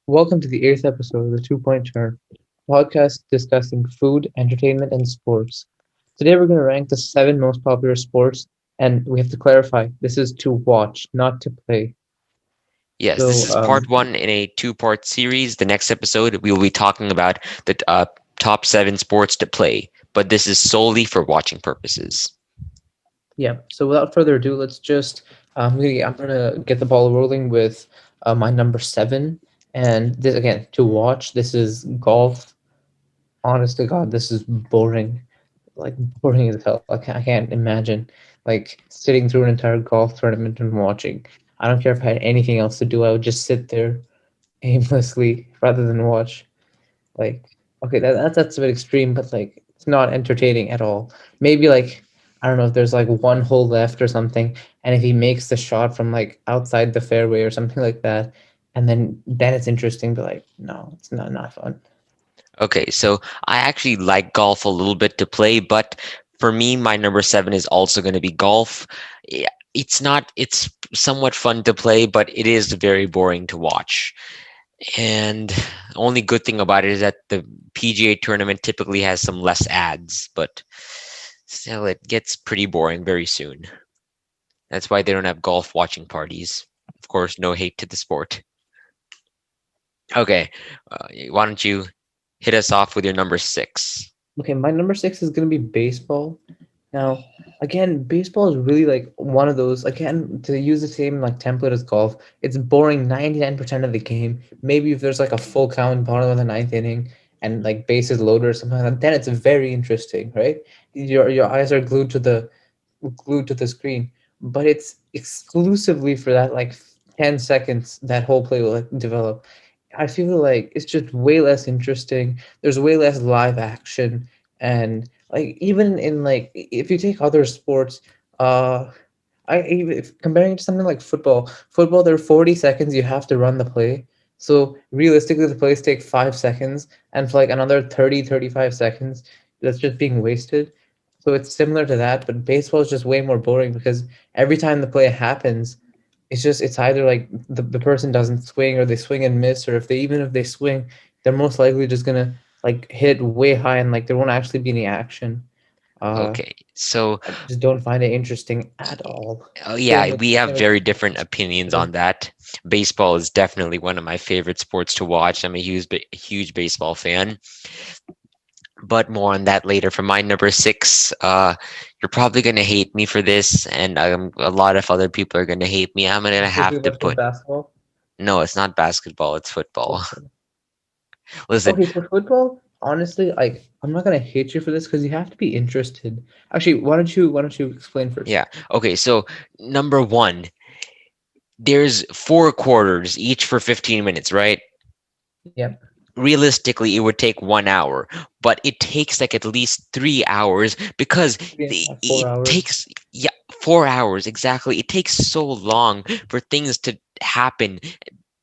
Welcome to the eighth episode of the Two Point Turn, podcast discussing food, entertainment, and sports. Today we're going to rank the seven most popular sports, and we have to clarify this is to watch, not to play. Yes, this So, is part one in a two-part series. The next episode, we will be talking about the top seven sports to play, but this is solely for watching purposes. yeah. So without further ado, let's just I'm gonna get the ball rolling with my number seven, and this again to watch. This is golf. Honest to God, this is boring. Like boring as hell. I can't imagine like sitting through an entire golf tournament and watching. I don't care if I had anything else to do. I would just sit there aimlessly rather than watch. Like, okay, that's a bit extreme, but like it's not entertaining at all. Maybe like I don't know if there's like one hole left or something, and if he makes the shot from like outside the fairway or something like that, and then it's interesting. But like, no, it's not fun. Okay, so I actually like golf a little bit to play, but for me, my number seven is also going to be golf. Yeah, it's somewhat fun to play, but it is very boring to watch. And the only good thing about it is that the PGA tournament typically has some less ads, but still, it gets pretty boring very soon. That's why they don't have golf watching parties. Of course, no hate to the sport. Okay, why don't you hit us off with your number six? Okay, my number six is gonna be baseball. Now, again, baseball is really like one of those, again, to use the same like template as golf, it's boring 99% of the game. Maybe if there's like a full count bottom of the ninth inning and like bases loaded or something like that, then it's very interesting, right? Your eyes are glued to the screen. But it's exclusively for that like 10 seconds that whole play will like develop. I feel like it's just way less interesting. There's way less live action, and like even in like if you take other sports, uh, I even if comparing it to something like football. Football, there are 40 seconds you have to run the play. So realistically, the plays take 5 seconds, and for like another 35 seconds, that's just being wasted. So it's similar to that, but baseball is just way more boring because every time the play happens, it's either like the person doesn't swing or they swing and miss, or if they swing, they're most likely just gonna like hit way high and like there won't actually be any action. Uh, Okay, so I just don't find it interesting at all. oh Same yeah, with we have same with very different opinions yeah. on that. Baseball is definitely one of my favorite sports to watch. I'm a huge baseball fan, but more on that later. For my number six, you're probably gonna hate me for this, and a lot of other people are gonna hate me. I'm gonna Because have you to left with put basketball. no, it's not basketball, it's football. Okay. Listen, Okay, for football, honestly, like I'm not gonna hate you for this because you have to be interested. Actually, why don't you explain first? yeah, okay, so number one, there's four quarters, each for 15 minutes, right? Yep. Realistically it would take 1 hour, but it takes like at least 3 hours because 4 it hours. takes, yeah, 4 hours exactly. It takes so long for things to happen.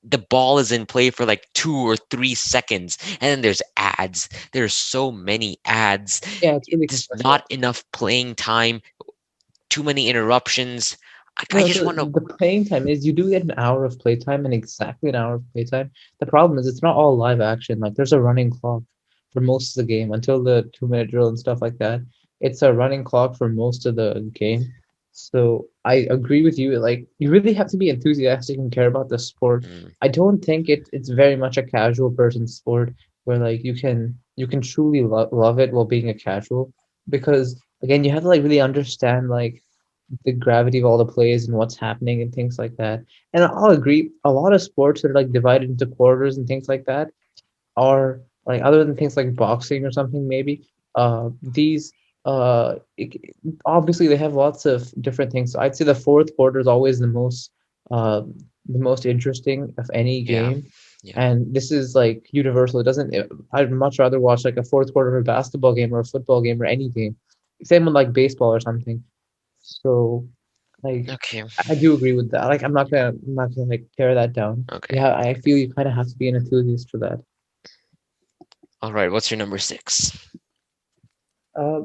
The ball is in play for like 2 or 3 seconds, and then there's ads. There's so many ads. Yeah, it's really There's compressed. Yeah. not enough playing time, too many interruptions. I No, just so want to. the playing time is you do get an hour of playtime and exactly an hour of playtime. The problem is it's not all live action. Like there's a running clock for most of the game until the 2 minute drill and stuff like that. It's a running clock for most of the game. So I agree with you. Like you really have to be enthusiastic and care about the sport. Mm, I don't think it's very much a casual person's sport where like you can truly love it while being a casual because again you have to like really understand like the gravity of all the plays and what's happening and things like that. And I'll agree, a lot of sports that are like divided into quarters and things like that are like other than things like boxing or something maybe. These it, obviously they have lots of different things. So I'd say the fourth quarter is always the most interesting of any yeah, game. yeah. And this is like universal. It doesn't. I'd much rather watch like a fourth quarter of a basketball game or a football game or any game. Same with like baseball or something. So, like, Okay, I do agree with that. Like, I'm not gonna like tear that down. okay. Yeah, I feel you kind of have to be an enthusiast for that. All right, what's your number six? Uh,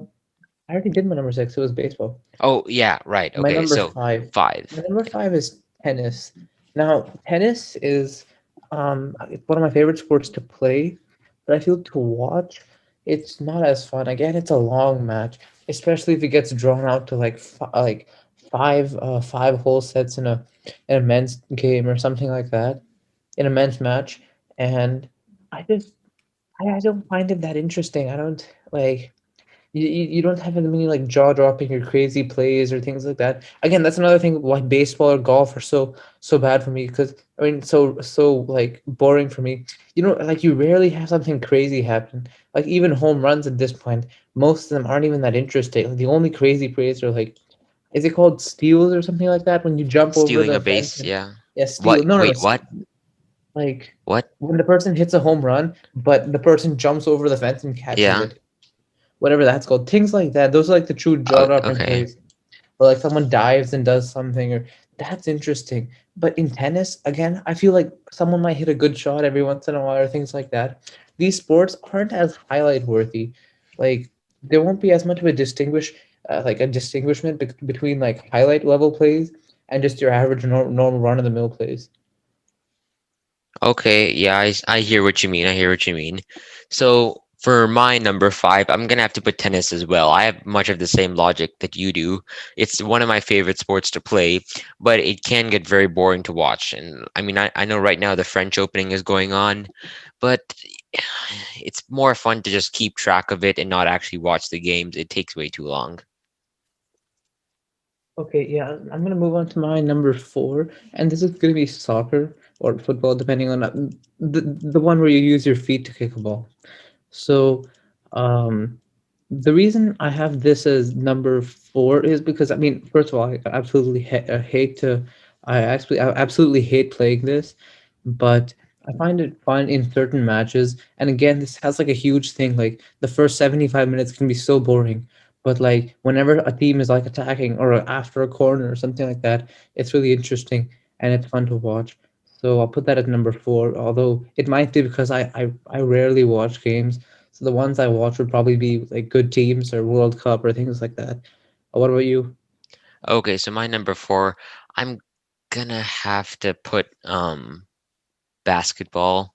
I already did my number six. It was baseball. Oh, yeah, right. My Okay, number so five. My five. number five is tennis. Now, tennis is. It's one of my favorite sports to play, but I feel to watch, it's not as fun. Again, it's a long match, especially if it gets drawn out to like five whole sets in a men's game or something like that, in a men's match, and I just I don't find it that interesting. I don't like. You don't have as many like jaw dropping or crazy plays or things like that. Again, that's another thing why baseball or golf are so bad for me, because I mean so like boring for me. You know, like you rarely have something crazy happen. Like even home runs at this point, most of them aren't even that interesting. Like, the only crazy plays are like, is it called steals or something like that, when you jump over Stealing a the fence base, and yeah. yeah, What? steal. No, no, no. Wait, what? Like What? when the person hits a home run, but the person jumps over the fence and catches Yeah. it, whatever that's called. Things like that. Those are like the true jaw dropping Okay. plays. Or like someone dives and does something, or that's interesting. But in tennis, again, I feel like someone might hit a good shot every once in a while or things like that. These sports aren't as highlight worthy. Like there won't be as much of a like a distinguishment between like highlight level plays and just your average normal run of the mill plays. Okay, yeah, I hear what you mean. I hear what you mean. So for my number five, I'm gonna have to put tennis as well. I have much of the same logic that you do. It's one of my favorite sports to play, but it can get very boring to watch. And I mean, I know right now the French Opening is going on, but it's more fun to just keep track of it and not actually watch the games. It takes way too long. Okay, yeah, I'm gonna move on to my number four, and this is gonna be soccer or football, depending on the one where you use your feet to kick a ball. So, um, the reason I have this as number four is because, I mean, first of all, I absolutely hate to, I absolutely hate playing this, but I find it fun in certain matches. And again, this has like a huge thing. Like the first 75 minutes can be so boring, but like whenever a team is like attacking or after a corner or something like that, it's really interesting and it's fun to watch. So I'll put that at number four, although it might be because I rarely watch games. So the ones I watch would probably be like good teams or World Cup or things like that. What about you? Okay, so my number four, I'm gonna have to put basketball.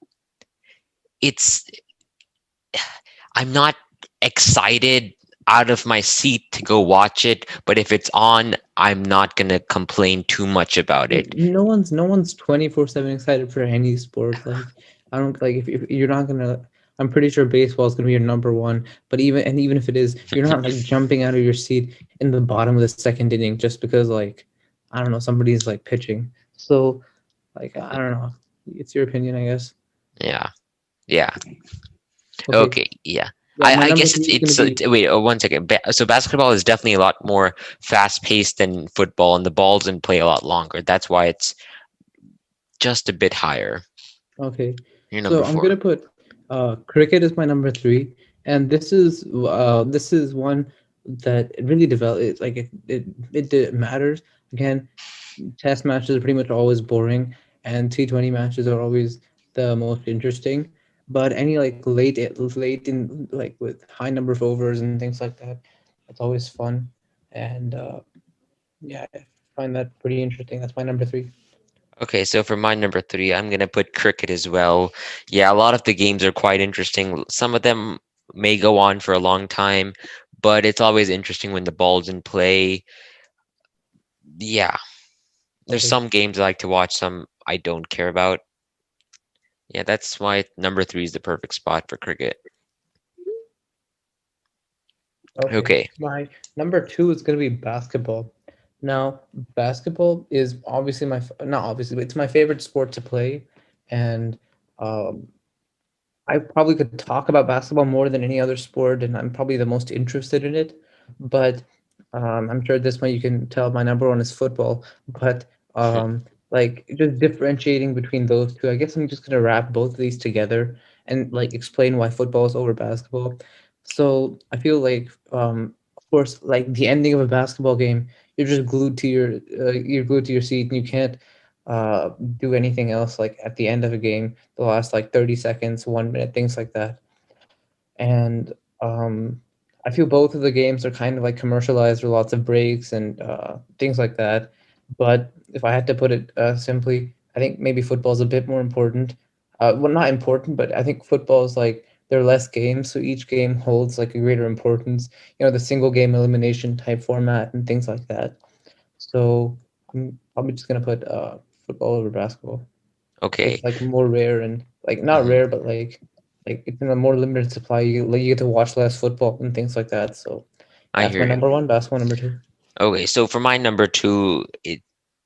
It's I'm not excited out of my seat to go watch it, but if it's on, I'm not gonna complain too much about it. No one's 24/7 excited for any sport. Like I don't like if you're not gonna. I'm pretty sure baseball is gonna be your number one. But even if it is, you're not like jumping out of your seat in the bottom of the second inning just because like I don't know, somebody's like pitching. So like I don't know. It's your opinion, I guess. Yeah, yeah. Okay. Okay, yeah. Yeah, my I number guess three is gonna be wait, 1 second. So basketball is definitely a lot more fast paced than football, and the balls in play a lot longer. That's why it's just a bit higher. okay. You're number So I'm four. gonna put cricket is my number three, and this is one that it really developed. It's like it matters. Again, test matches are pretty much always boring, and T20 matches are always the most interesting. But any like late in like with high number of overs and things like that, it's always fun. And yeah, I find that pretty interesting. That's my number three. Okay, so for my number three, I'm gonna put cricket as well. Yeah, a lot of the games are quite interesting. Some of them may go on for a long time, but it's always interesting when the ball's in play. Yeah, there's Okay. some games I like to watch, some I don't care about. Yeah, that's why number three is the perfect spot for cricket. Okay. Okay. My number two is going to be basketball. Now, basketball is obviously not obviously, but it's my favorite sport to play. And um, I probably could talk about basketball more than any other sport, and I'm probably the most interested in it. But I'm sure at this point you can tell my number one is football. But like just differentiating between those two, I guess I'm just gonna wrap both of these together and like explain why football is over basketball. So I feel like, of course, like the ending of a basketball game, you're glued to your seat, and you can't do anything else like at the end of a game, the last like 30 seconds, 1 minute, things like that. And um, I feel both of the games are kind of like commercialized with lots of breaks and things like that. But if I had to put it simply, I think maybe football is a bit more important. Well, not important, but I think football is like there are less games, so each game holds like a greater importance. The single game elimination type format and things like that. So I'm probably just gonna put football over basketball. Okay. It's like more rare and like not Mhm. rare, but like it's in a more limited supply. You get to watch less football and things like that. So I that's hear my you. number one. Basketball number two. Okay, so for my number two,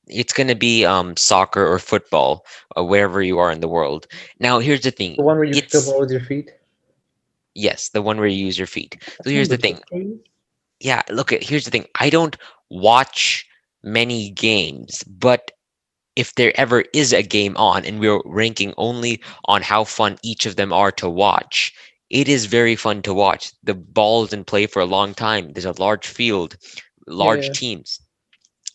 it's gonna be soccer or football, wherever you are in the world. Now, here's the thing. The one where you kick the It's ball with your feet. Yes, the one where you use your feet. So That's here's number the two thing. for you. Yeah, look, here's the thing. I don't watch many games, but if there ever is a game on and we're ranking only on how fun each of them are to watch, it is very fun to watch. The ball's in play for a long time. There's a large field, Yeah, large yeah. teams.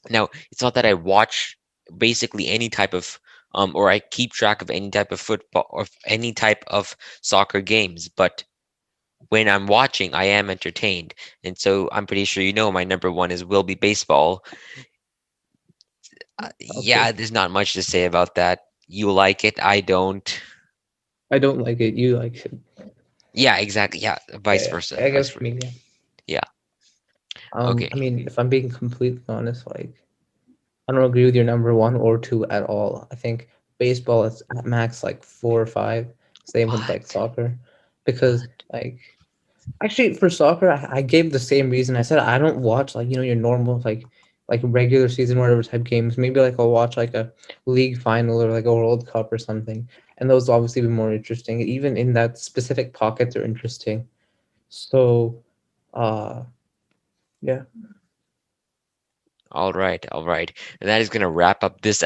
Now, it's not that I watch basically any type of or I keep track of any type of football or any type of soccer games, but when I'm watching, I am entertained. And so I'm pretty sure you know my number one is will be baseball. Okay. Yeah, there's not much to say about that. You like it, I don't. I don't like it. You like it. Yeah, exactly. Yeah, vice Yeah, versa. yeah. I Vice guess versa. me. Yeah. Yeah. Okay. I mean, if I'm being completely honest, like I don't agree with your number one or two at all. I think baseball is at max like four or five. Same with like What? soccer, because What? like actually for soccer, I gave the same reason. I said I don't watch like your normal like regular season whatever type games. Maybe like I'll watch like a league final or like a World Cup or something, and those will obviously be more interesting. Even in that specific pocket, they're interesting. So, uh, yeah. All right, all right. And that is going to wrap up this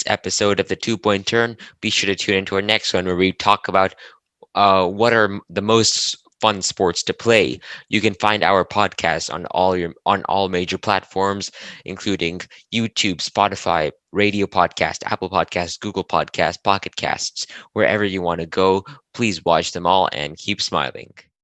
episode of the 2 Point Turn. Be sure to tune into our next one where we talk about what are the most fun sports to play. You can find our podcast on all major platforms, including YouTube, Spotify, Radio Podcast, Apple Podcast, Google Podcast, Pocket Casts, wherever you want to go. Please watch them all and keep smiling.